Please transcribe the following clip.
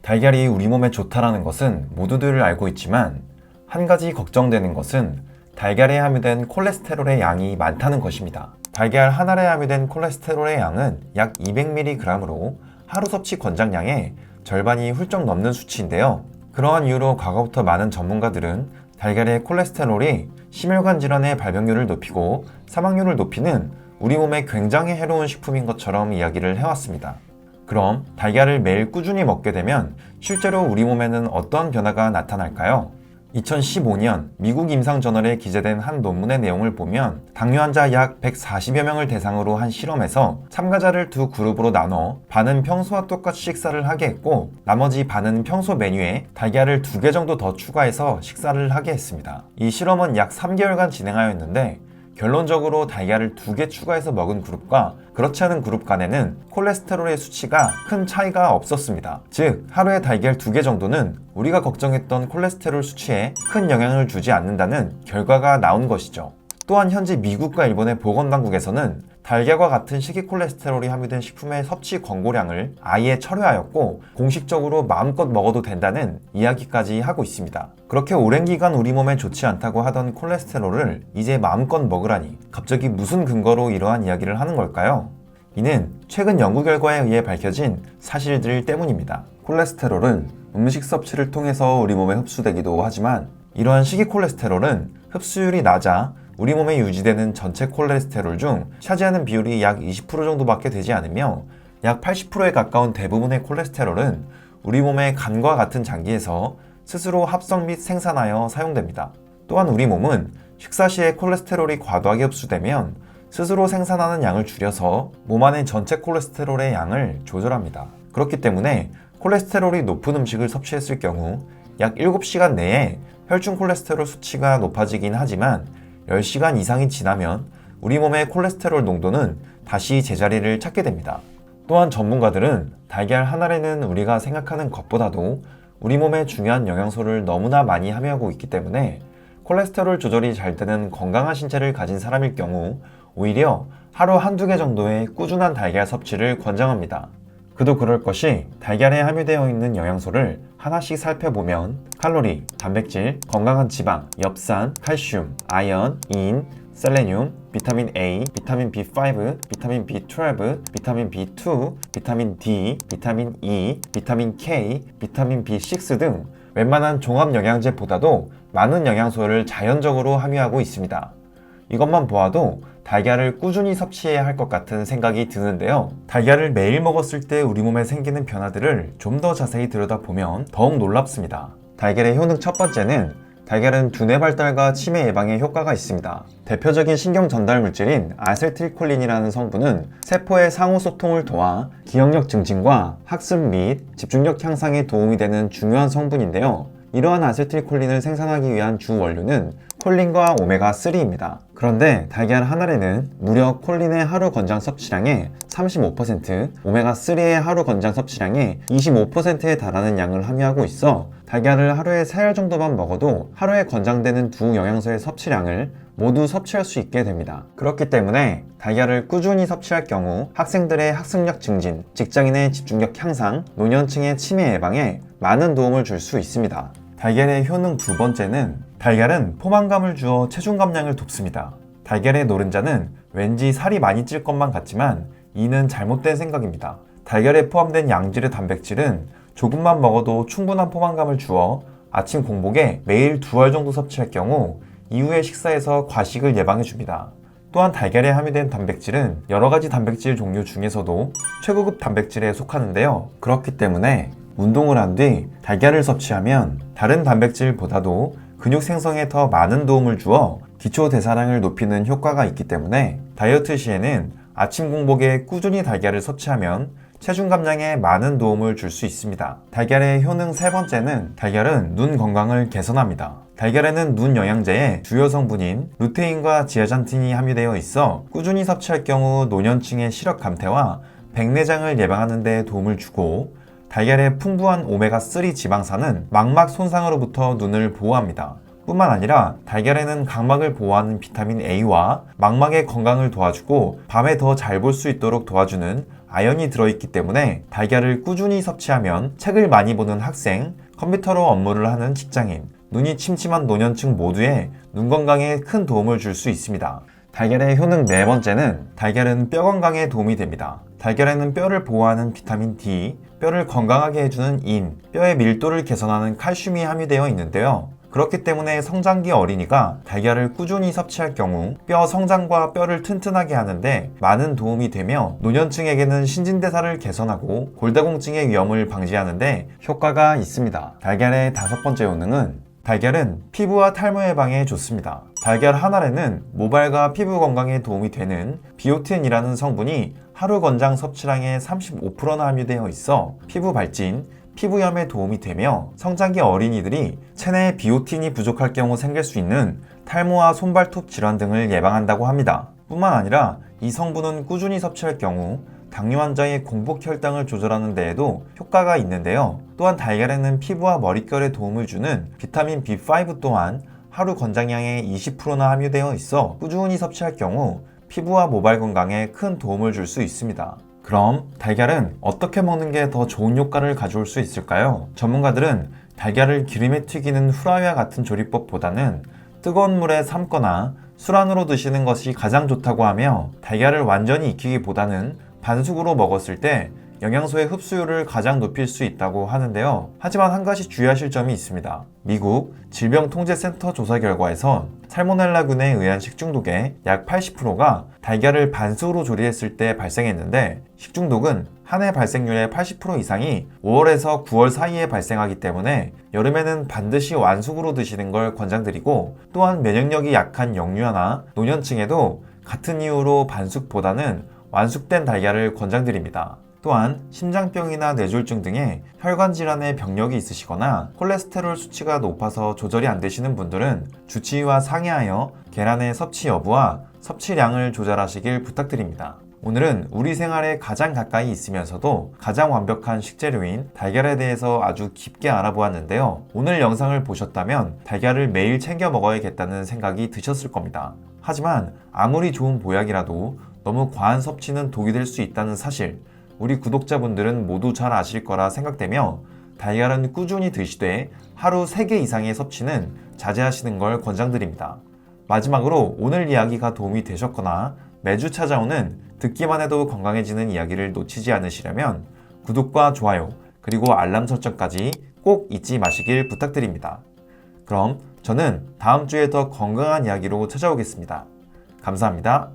달걀이 우리 몸에 좋다라는 것은 모두들 알고 있지만 한 가지 걱정되는 것은 달걀에 함유된 콜레스테롤의 양이 많다는 것입니다. 달걀 한 알에 함유된 콜레스테롤의 양은 약 200mg으로 하루 섭취 권장량의 절반이 훌쩍 넘는 수치인데요. 그러한 이유로 과거부터 많은 전문가들은 달걀의 콜레스테롤이 심혈관 질환의 발병률을 높이고 사망률을 높이는 우리 몸에 굉장히 해로운 식품인 것처럼 이야기를 해왔습니다. 그럼 달걀을 매일 꾸준히 먹게 되면 실제로 우리 몸에는 어떤 변화가 나타날까요? 2015년 미국 임상저널에 기재된 한 논문의 내용을 보면 당뇨 환자 약 140여 명을 대상으로 한 실험에서 참가자를 두 그룹으로 나눠 반은 평소와 똑같이 식사를 하게 했고 나머지 반은 평소 메뉴에 달걀을 2개 정도 더 추가해서 식사를 하게 했습니다. 이 실험은 약 3개월간 진행하였는데 결론적으로 달걀을 2개 추가해서 먹은 그룹과 그렇지 않은 그룹 간에는 콜레스테롤의 수치가 큰 차이가 없었습니다. 즉, 하루에 달걀 2개 정도는 우리가 걱정했던 콜레스테롤 수치에 큰 영향을 주지 않는다는 결과가 나온 것이죠. 또한 현재 미국과 일본의 보건당국에서는 달걀과 같은 식이 콜레스테롤이 함유된 식품의 섭취 권고량을 아예 철회하였고 공식적으로 마음껏 먹어도 된다는 이야기까지 하고 있습니다. 그렇게 오랜 기간 우리 몸에 좋지 않다고 하던 콜레스테롤을 이제 마음껏 먹으라니 갑자기 무슨 근거로 이러한 이야기를 하는 걸까요? 이는 최근 연구 결과에 의해 밝혀진 사실들 때문입니다. 콜레스테롤은 음식 섭취를 통해서 우리 몸에 흡수되기도 하지만 이러한 식이 콜레스테롤은 흡수율이 낮아 우리 몸에 유지되는 전체 콜레스테롤 중 차지하는 비율이 약 20% 정도밖에 되지 않으며 약 80%에 가까운 대부분의 콜레스테롤은 우리 몸의 간과 같은 장기에서 스스로 합성 및 생산하여 사용됩니다. 또한 우리 몸은 식사 시에 콜레스테롤이 과도하게 흡수되면 스스로 생산하는 양을 줄여서 몸 안의 전체 콜레스테롤의 양을 조절합니다. 그렇기 때문에 콜레스테롤이 높은 음식을 섭취했을 경우 약 7시간 내에 혈중 콜레스테롤 수치가 높아지긴 하지만 10시간 이상이 지나면 우리 몸의 콜레스테롤 농도는 다시 제자리를 찾게 됩니다. 또한 전문가들은 달걀 한 알에는 우리가 생각하는 것보다도 우리 몸에 중요한 영양소를 너무나 많이 함유하고 있기 때문에 콜레스테롤 조절이 잘 되는 건강한 신체를 가진 사람일 경우 오히려 하루 한두 개 정도의 꾸준한 달걀 섭취를 권장합니다. 그도 그럴 것이 달걀에 함유되어 있는 영양소를 하나씩 살펴보면 칼로리, 단백질, 건강한 지방, 엽산, 칼슘, 아연, 인, 셀레늄, 비타민 A, 비타민 B5, 비타민 B12, 비타민 B2, 비타민 D, 비타민 E, 비타민 K, 비타민 B6 등 웬만한 종합 영양제보다도 많은 영양소를 자연적으로 함유하고 있습니다. 이것만 보아도 달걀을 꾸준히 섭취해야 할 것 같은 생각이 드는데요. 달걀을 매일 먹었을 때 우리 몸에 생기는 변화들을 좀 더 자세히 들여다보면 더욱 놀랍습니다. 달걀의 효능 첫 번째는 달걀은 두뇌 발달과 치매 예방에 효과가 있습니다. 대표적인 신경 전달 물질인 아세틸콜린이라는 성분은 세포의 상호 소통을 도와 기억력 증진과 학습 및 집중력 향상에 도움이 되는 중요한 성분인데요. 이러한 아세틸콜린을 생산하기 위한 주 원료는 콜린과 오메가3입니다. 그런데 달걀 한 알에는 무려 콜린의 하루 권장 섭취량의 35%, 오메가3의 하루 권장 섭취량의 25%에 달하는 양을 함유하고 있어 달걀을 하루에 3알 정도만 먹어도 하루에 권장되는 두 영양소의 섭취량을 모두 섭취할 수 있게 됩니다. 그렇기 때문에 달걀을 꾸준히 섭취할 경우 학생들의 학습력 증진, 직장인의 집중력 향상, 노년층의 치매 예방에 많은 도움을 줄 수 있습니다. 달걀의 효능 두 번째는 달걀은 포만감을 주어 체중 감량을 돕습니다. 달걀의 노른자는 왠지 살이 많이 찔 것만 같지만 이는 잘못된 생각입니다. 달걀에 포함된 양질의 단백질은 조금만 먹어도 충분한 포만감을 주어 아침 공복에 매일 2알 정도 섭취할 경우 이후의 식사에서 과식을 예방해줍니다. 또한 달걀에 함유된 단백질은 여러가지 단백질 종류 중에서도 최고급 단백질에 속하는데요. 그렇기 때문에 운동을 한 뒤 달걀을 섭취하면 다른 단백질보다도 근육 생성에 더 많은 도움을 주어 기초 대사량을 높이는 효과가 있기 때문에 다이어트 시에는 아침 공복에 꾸준히 달걀을 섭취하면 체중 감량에 많은 도움을 줄 수 있습니다. 달걀의 효능 세 번째는 달걀은 눈 건강을 개선합니다. 달걀에는 눈 영양제의 주요 성분인 루테인과 지아잔틴이 함유되어 있어 꾸준히 섭취할 경우 노년층의 시력 감퇴와 백내장을 예방하는 데 도움을 주고 달걀의 풍부한 오메가3 지방산은 망막 손상으로부터 눈을 보호합니다. 뿐만 아니라 달걀에는 각막을 보호하는 비타민 A와 망막의 건강을 도와주고 밤에 더 잘 볼 수 있도록 도와주는 아연이 들어있기 때문에 달걀을 꾸준히 섭취하면 책을 많이 보는 학생, 컴퓨터로 업무를 하는 직장인, 눈이 침침한 노년층 모두의 눈 건강에 큰 도움을 줄 수 있습니다. 달걀의 효능 네 번째는 달걀은 뼈 건강에 도움이 됩니다. 달걀에는 뼈를 보호하는 비타민 D, 뼈를 건강하게 해주는 인, 뼈의 밀도를 개선하는 칼슘이 함유되어 있는데요. 그렇기 때문에 성장기 어린이가 달걀을 꾸준히 섭취할 경우 뼈 성장과 뼈를 튼튼하게 하는데 많은 도움이 되며 노년층에게는 신진대사를 개선하고 골다공증의 위험을 방지하는데 효과가 있습니다. 달걀의 다섯 번째 효능은 달걀은 피부와 탈모 예방에 좋습니다. 달걀 한 알에는 모발과 피부 건강에 도움이 되는 비오틴이라는 성분이 하루 권장 섭취량의 35%나 함유되어 있어 피부 발진, 피부염에 도움이 되며 성장기 어린이들이 체내에 비오틴이 부족할 경우 생길 수 있는 탈모와 손발톱 질환 등을 예방한다고 합니다. 뿐만 아니라 이 성분은 꾸준히 섭취할 경우 당뇨 환자의 공복 혈당을 조절하는 데에도 효과가 있는데요. 또한 달걀에는 피부와 머릿결에 도움을 주는 비타민 B5 또한 하루 권장량의 20%나 함유되어 있어 꾸준히 섭취할 경우 피부와 모발 건강에 큰 도움을 줄 수 있습니다. 그럼 달걀은 어떻게 먹는 게 더 좋은 효과를 가져올 수 있을까요? 전문가들은 달걀을 기름에 튀기는 후라이와 같은 조리법보다는 뜨거운 물에 삶거나 술안으로 드시는 것이 가장 좋다고 하며 달걀을 완전히 익히기보다는 반숙으로 먹었을 때 영양소의 흡수율을 가장 높일 수 있다고 하는데요. 하지만 한 가지 주의하실 점이 있습니다. 미국 질병통제센터 조사 결과에선 살모넬라균에 의한 식중독의 약 80%가 달걀을 반숙으로 조리했을 때 발생했는데 식중독은 한 해 발생률의 80% 이상이 5월에서 9월 사이에 발생하기 때문에 여름에는 반드시 완숙으로 드시는 걸 권장드리고 또한 면역력이 약한 영유아나 노년층에도 같은 이유로 반숙보다는 완숙된 달걀을 권장드립니다. 또한 심장병이나 뇌졸중 등의 혈관 질환의 병력이 있으시거나 콜레스테롤 수치가 높아서 조절이 안 되시는 분들은 주치의와 상의하여 계란의 섭취 여부와 섭취량을 조절하시길 부탁드립니다. 오늘은 우리 생활에 가장 가까이 있으면서도 가장 완벽한 식재료인 달걀에 대해서 아주 깊게 알아보았는데요. 오늘 영상을 보셨다면 달걀을 매일 챙겨 먹어야겠다는 생각이 드셨을 겁니다. 하지만 아무리 좋은 보약이라도 너무 과한 섭취는 독이 될 수 있다는 사실, 우리 구독자분들은 모두 잘 아실 거라 생각되며 달걀은 꾸준히 드시되 하루 3개 이상의 섭취는 자제하시는 걸 권장드립니다. 마지막으로 오늘 이야기가 도움이 되셨거나 매주 찾아오는 듣기만 해도 건강해지는 이야기를 놓치지 않으시려면 구독과 좋아요 그리고 알람 설정까지 꼭 잊지 마시길 부탁드립니다. 그럼 저는 다음 주에 더 건강한 이야기로 찾아오겠습니다. 감사합니다.